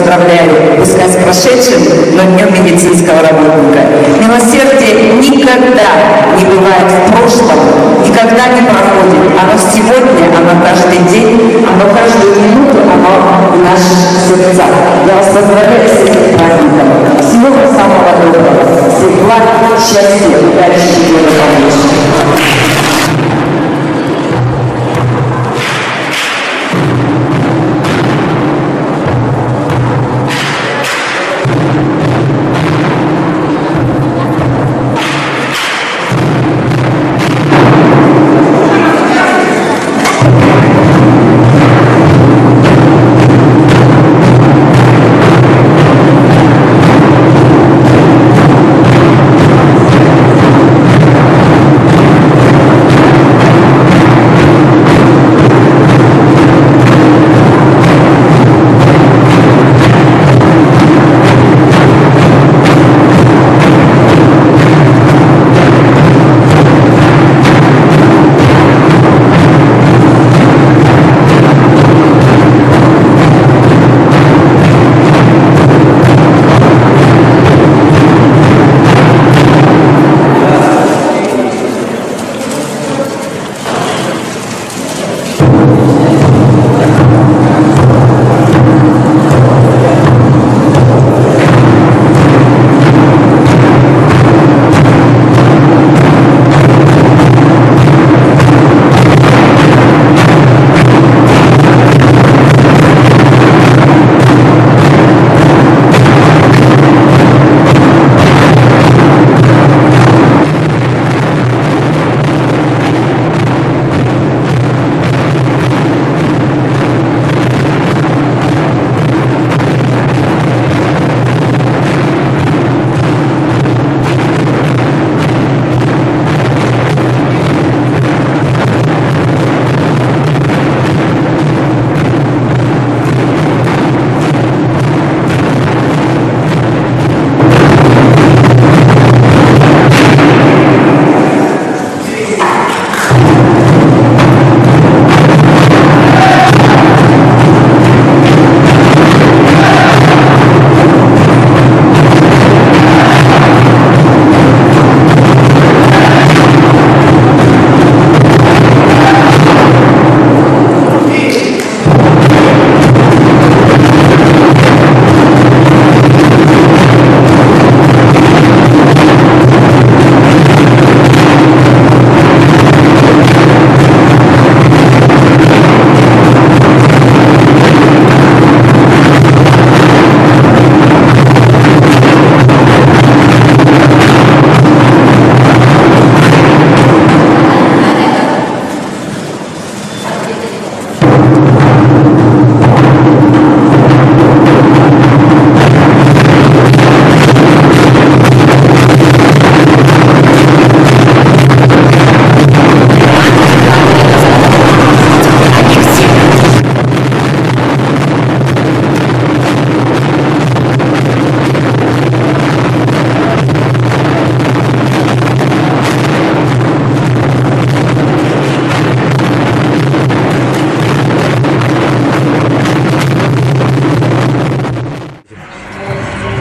поздравляю, пускай с прошедшим, но Днем медицинского работника. Милосердие никогда не бывает в прошлом, никогда не проходит. Оно сегодня, оно каждый день, оно каждую минуту, оно в наших сердцах. Я вас поздравляю с этим праздником. Всего самого доброго. Всех благ, счастья, удачи и благополучия.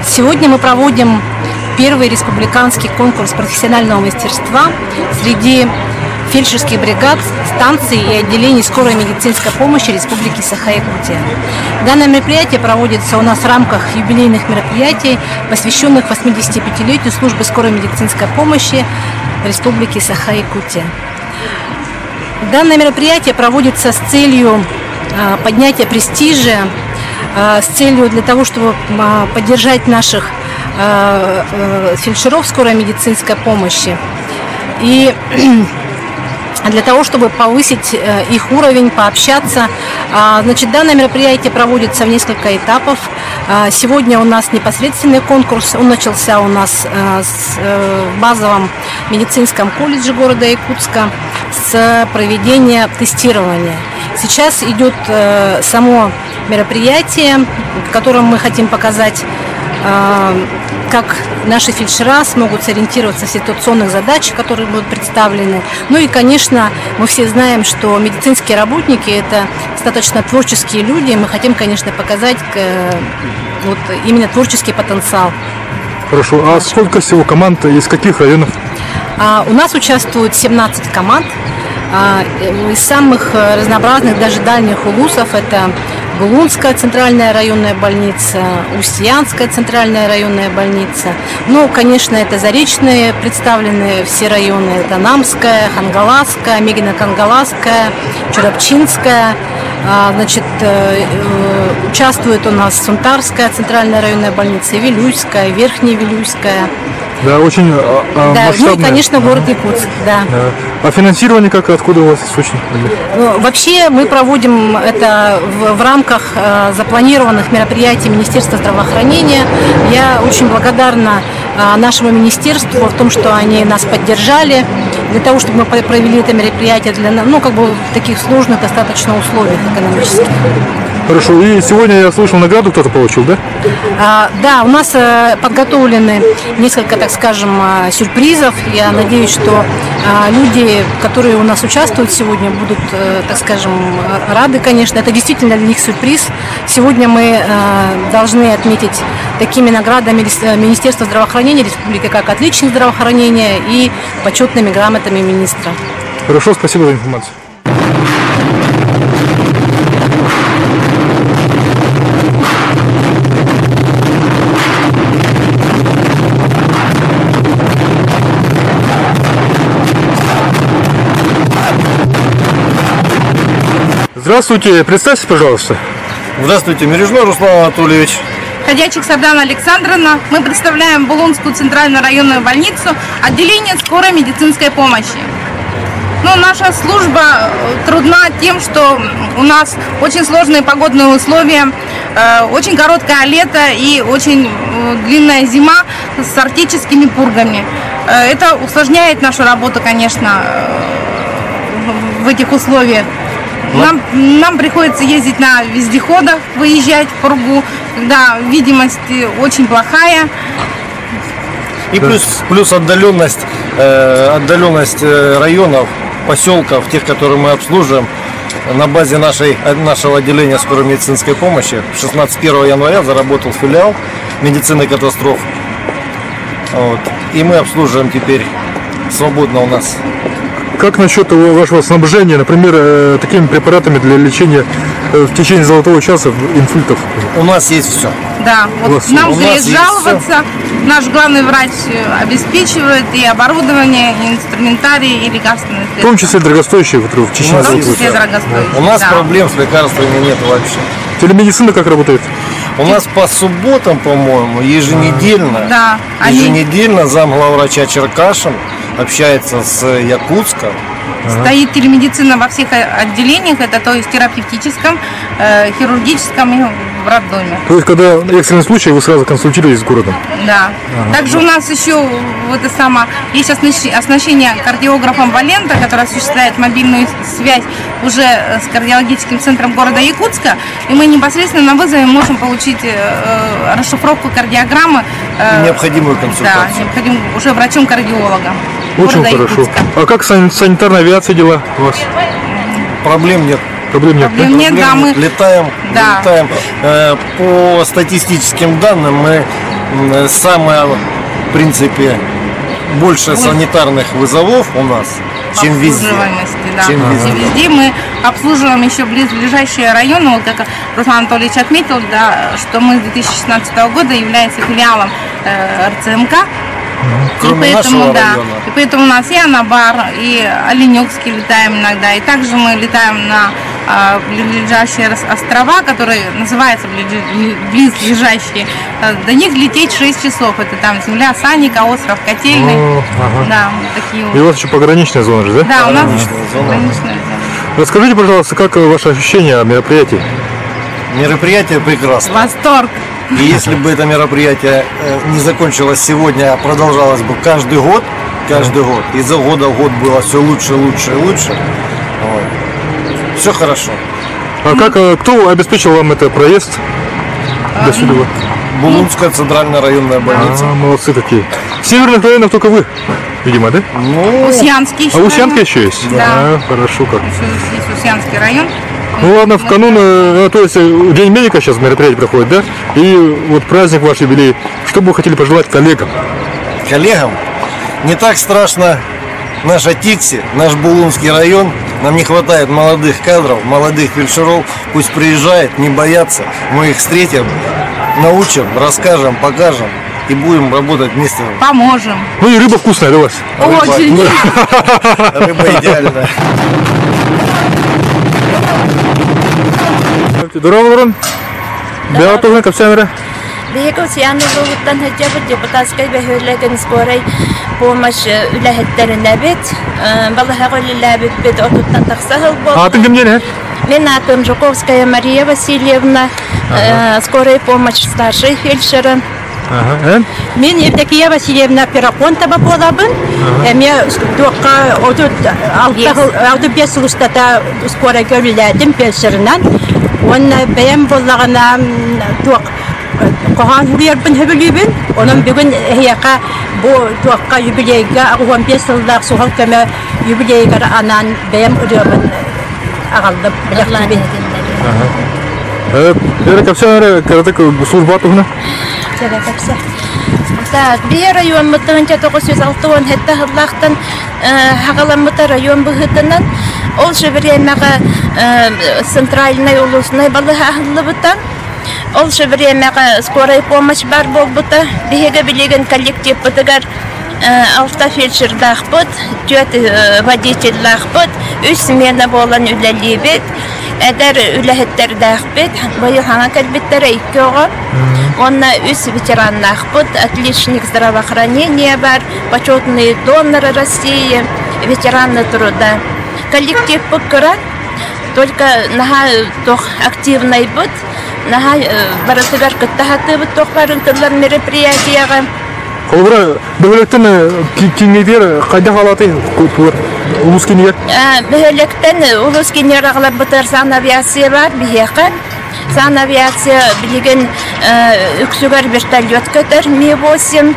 Сегодня мы проводим первый республиканский конкурс профессионального мастерства среди фельдшерских бригад, станций и отделений скорой медицинской помощи Республики Саха-Якутия. Данное мероприятие проводится у нас в рамках юбилейных мероприятий, посвященных 85-летию службы скорой медицинской помощи Республики Саха-Якутия. Данное мероприятие проводится с целью поднятия престижа, с целью для того, чтобы поддержать наших фельдшеров скорой медицинской помощи и для того, чтобы повысить их уровень, пообщаться. Значит, данное мероприятие проводится в несколько этапов. Сегодня у нас непосредственный конкурс. Он начался у нас в базовом медицинском колледже города Якутска с проведения тестирования. Сейчас идет само мероприятие, в котором мы хотим показать, как наши фельдшера смогут сориентироваться в ситуационных задачах, которые будут представлены. Ну и, конечно, мы все знаем, что медицинские работники – это достаточно творческие люди. Мы хотим, конечно, показать вот именно творческий потенциал. Хорошо. А сколько всего команд, из каких районов? У нас участвуют 17 команд из самых разнообразных, даже дальних улусов. Это Булунская центральная районная больница, Устьянская центральная районная больница. Ну, конечно, это заречные представлены все районы. Это Намская, Хангаласская, Мегино-Кангаласская, Чурапчинская. Значит, участвует у нас Сунтарская центральная районная больница, Вилюйская, Верхняя Вилюйская. Да, очень да, масштабная. ну и, конечно, город Якутск, да. А финансирование как, откуда у вас источник? Ну, вообще мы проводим это в рамках запланированных мероприятий Министерства здравоохранения. Я очень благодарна нашему министерству в том, что они нас поддержали для того, чтобы мы провели это мероприятие в таких сложных достаточно условиях экономических. Хорошо. И сегодня я слышал, награду кто-то получил, да? Да, у нас подготовлены несколько, так скажем, сюрпризов. Я надеюсь, что люди, которые у нас участвуют сегодня, будут, так скажем, рады, конечно. Это действительно для них сюрприз. Сегодня мы должны отметить такими наградами Министерства здравоохранения Республики, как отличник здравоохранения и почетными грамотами министра. Хорошо, спасибо за информацию. Здравствуйте, представьтесь, пожалуйста. Здравствуйте, Мережной Руслан Анатольевич. Ходячих Сардана Александровна. Мы представляем Булунскую центральную районную больницу, отделение скорой медицинской помощи. Но наша служба трудна тем, что у нас очень сложные погодные условия, очень короткое лето и очень длинная зима с арктическими пургами. Это усложняет нашу работу, конечно, в этих условиях. Нам приходится ездить на вездеходах, выезжать в пургу, когда видимость очень плохая. И плюс отдаленность районов, поселков, тех, которые мы обслуживаем. На базе нашего отделения скорой медицинской помощи 16 января заработал филиал медицины катастроф. Вот. И мы обслуживаем теперь свободно у нас. Как насчет вашего снабжения, например, такими препаратами для лечения в течение золотого часа инсультов? У нас есть все. Да, вот нам где жаловаться. Наш главный врач обеспечивает и оборудование, и инструментарий, и лекарственные средства. В том числе дорогостоящие в течение золотого часа. У нас проблем с лекарствами нет вообще. Телемедицина как работает? У нас по субботам, по-моему, еженедельно, замглавврача Черкашин общается с Якутском. Стоит телемедицина во всех отделениях, это то есть терапевтическом, хирургическом и в роддоме. То есть, когда экстренный случай, вы сразу консультируетесь с городом? Да. Также у нас еще есть оснащение кардиографом Валента, который осуществляет мобильную связь уже с кардиологическим центром города Якутска, и мы непосредственно на вызове можем получить расшифровку кардиограммы. Необходимую консультацию. Да, необходимую уже врачом-кардиологом. Очень хорошо. Якутска. А как санитарная авиация дела у вас? Проблем нет. Проблем нет, да, мы летаем. По статистическим данным, мы в принципе, больше санитарных вызовов у нас, чем везде. Чем везде. Мы обслуживаем еще ближайшие районы. Вот как Руслан Анатольевич отметил, да, что мы с 2016 года являемся филиалом РЦМК. И поэтому у нас и Анабар, и Оленёкский летаем иногда, и также мы летаем на близлежащие острова, которые называются близлежащие. До них лететь 6 часов. Это там земля Саника, остров Котельный. Да, такие вот. И у вас еще пограничная зона же, да? Да, у нас пограничная зона. Расскажите, пожалуйста, как ваши ощущения о мероприятии? Мероприятие прекрасно. Восторг. И если бы это мероприятие не закончилось сегодня, а продолжалось бы каждый год, из года в год было все лучше, лучше и лучше. Вот. Все хорошо. А кто обеспечил вам это проезд до сюда? Булунская центральная районная больница. Молодцы такие. В северных районах только вы, видимо, да? Устьянский еще. А Устьянка еще есть? Да. Хорошо как. Еще есть Устьянский район. Ну ладно, в канун, то есть День медика сейчас мероприятие проходит, да? И вот праздник ваш юбилей. Что бы вы хотели пожелать коллегам? Коллегам не так страшно наша Тикси, наш Булунский район. Нам не хватает молодых кадров, молодых фельдшеров. Пусть приезжают, не боятся. Мы их встретим, научим, расскажем, покажем и будем работать вместе. Поможем. Ну и рыба вкусная для вас. Очень. Рыба идеальная. Здорово, Лорен. Бяла тогын капсамера. Бегал сияны болуттан хаджабы депутатскай бәһүрләген скорой помощь үләһәттәренә бит. Балаһа гөлләбе бит отуттан тахсахыл бу. Атын кем дені? Мен атым Жуковская Мария Васильевна, скорой помощь старший фельдшеры. Мен Евдокия Васильевна Пирапонтова болабын. Эме тоққа алты бес ұлыстата скорой көрілдім фельдшерынан. Оны бәйім болағына тоқ Кохан хурьербин хөбүлүбүн, онун бүгүн хияка бу туакка юбилейге 15 жылдак сухал көмө юбилейге анан бем үрөбүн агалдып билектибин. Бері капсамера кардык служба тугуна? Жара капса. Так, бир район мытынча 906 хетта хыллактан хагаламыта район быгытынан ол шеберемага центральный улусный балыга хыллыбытан ол же времяга скорая помощь бар болбута, биһиге билеген коллектив бутыгар автофельдшер дахпыт, төт водитель дахпыт, 3 смена болан үлелибет, эдер үлеһеттер дахпыт, быйыл хана кәлбеттер 2 ого, онна 3 ветеран дахпыт, отличник здравоохранения бар, почетный донор России, ветераны труда. Коллектив пыккырат, только наха тох активный бут, наха баратыгар кыттахаты бут тох барын кыллар мероприятияга. Холбра, бөлектен кеңейтер қайда қалаты улус кеңер? Бөлектен улус кеңер ағылар бұтыр санавиация бар, бейеқі. Санавиация білеген үксігер вертолет көтір, Ми-8.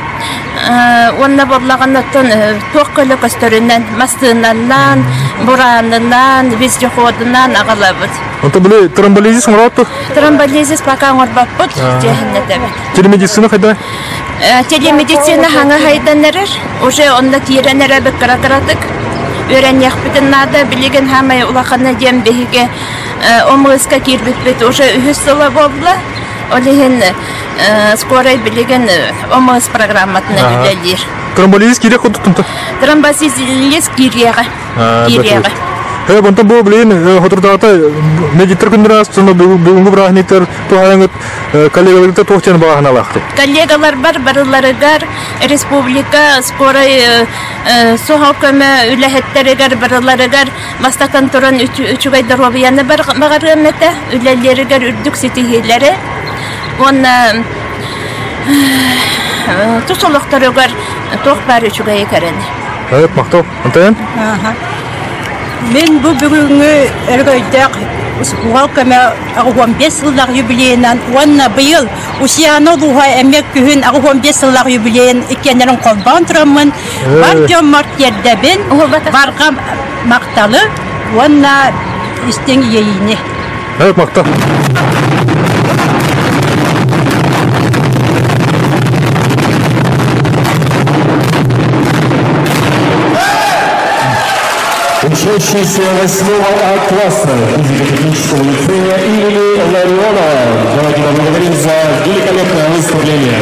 Онна болағанаттан тоқ көлі көстөрінен, мастынаннан, буранынан, вездеходынан ағылабыд. Онта біле тромболизис мұратты? Тромболизис пока ұрбап бұд, жехіннеті бі. Телемедицина қайда? Телемедицина хаңа хайданырыр, уже онда тиіренері бі қыратыратык. Өрен яқпытын нада білеген хамай улақаны дем бейге омығызға кирбітбет уже үхіс сылы болдыла. Олеген скорой білеген омығыз программатына үлелер. Тромболизис керек құттынты? Тромболизис кирияға. Бонта бұл білейін, отырдағыта медиктер күндері астыны бүгінгі бірағынеттер туғайыңыт коллегаларықты тоқтен бағына лақты. Коллегалар бар, барыларыгар, республика, скорой соғал көмі үләхеттерігер, барыларыгар, бастақтан тұран үчігайдар обияны бағар өметі, үләлерігер үрдік сетігелері. Оны тұсылықтарыгар тоқ бар үчігайы кәрені. Мақтау, антайын? Мен бұл бүгінгі әргөйдәк ұсқуғал көмі 15 жылдар юбилейінен, онына бұйыл ұсияны ұлуға әмек күхін 15 жылдар юбилейін екенерін қолбан тұрамын. Бар жомарт ердебін, барға мақталы, онына істен ейіне. Мақтау. Учащийся 8 класса физико-технического лицея имени Ларионова. Давайте поблагодарим за великолепное выступление.